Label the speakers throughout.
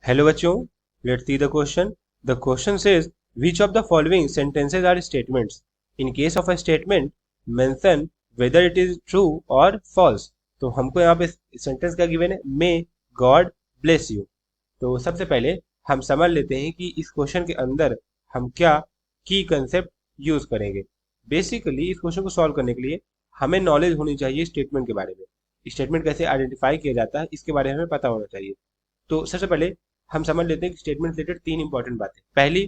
Speaker 1: Hello बच्चों, let's see the question. The question says, which of the following sentences are statements? In case of a statement, mention whether it is true or false. तो हमको यहाँ पे sentence क्या given है? May God bless you. तो सबसे पहले हम समझ लेते हैं कि इस क्वेश्चन के अंदर हम क्या की कंसेप्ट यूज करेंगे. बेसिकली इस क्वेश्चन को सॉल्व करने के लिए हमें नॉलेज होनी चाहिए स्टेटमेंट के बारे में. स्टेटमेंट कैसे आइडेंटिफाई किया जाता है इसके बारे में हमें पता होना चाहिए. तो सबसे पहले हम समझ लेते हैं कि स्टेटमेंट रिलेटेड तीन इंपॉर्टेंट बातें. पहली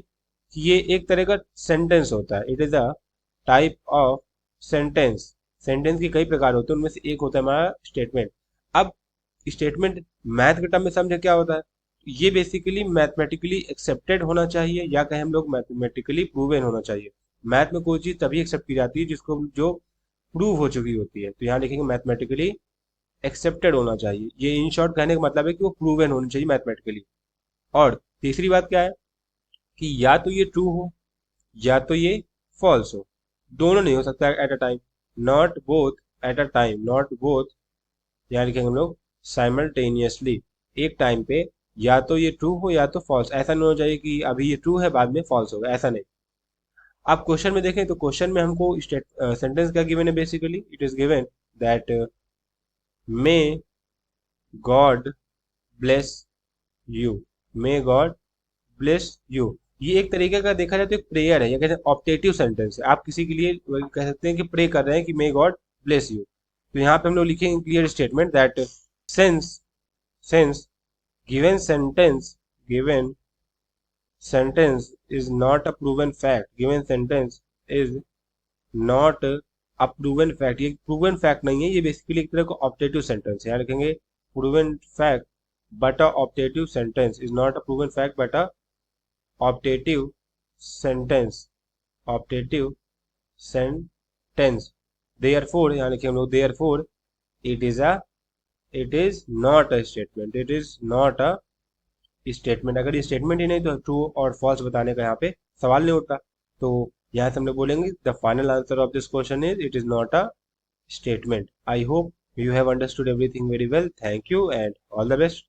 Speaker 1: कि ये एक तरह का सेंटेंस होता है. It is a type of sentence. Sentence के कई प्रकार होते हैं, उनमें से एक होता है हमारा स्टेटमेंट. अब स्टेटमेंट मैथ के टर्म में समझे क्या होता है. ये बेसिकली मैथमेटिकली एक्सेप्टेड होना चाहिए या कहें हम लोग मैथमेटिकली प्रूवन होना चाहिए. मैथ में कोई चीज तभी एक्सेप्ट की जाती है जिसको जो प्रूव हो चुकी होती है. तो यहाँ लिखेंगे मैथमेटिकली एक्सेप्टेड होना चाहिए. ये इन शॉर्ट कहने का मतलब है कि वो प्रूवन होनी चाहिए मैथमेटिकली. और तीसरी बात क्या है कि या तो ये ट्रू हो या तो ये फॉल्स हो. दोनों नहीं हो सकता at a time. Not both at a time. Not both यहाँ लिखेंगे हम लोग साइमल्टेनियसली. एक टाइम पे या तो ये ट्रू हो या तो फॉल्स. ऐसा नहीं होना चाहिए कि अभी ये ट्रू है बाद में फॉल्स होगा, ऐसा नहीं. आप क्वेश्चन में देखें तो क्वेश्चन में हमको सेंटेंस क्या गिवन है. Basically it is given that may God bless you. May God bless you. ये एक तरीके का देखा जाए तो एक प्रेयर है या कहते हैं ऑप्टेटिव सेंटेंस है. आप किसी के लिए कह सकते हैं कि प्रे कर रहे हैं कि मे गॉड ब्लेस यू. तो यहाँ पे हम लोग लिखेंगे clear statement that since since given sentence is not a proven fact. Given sentence is not a proven fact. ये प्रूवन फैक्ट नहीं है, ये बेसिकली एक तरह का ऑप्टेटिव सेंटेंस है. यहाँ लिखेंगे proven fact but a optative sentence is not a proven fact but a optative sentence. optative sentence. therefore यहाँ लिखे हम लोग therefore it is not a statement. it is not a statement. अगर ये statement ही नहीं तो ट्रू और false बताने का यहाँ पे सवाल नहीं उठता. तो यहाँ से हम लोग बोलेंगे the final answer of this question is it is not a statement. I hope you have understood everything very well. Thank you and all the best.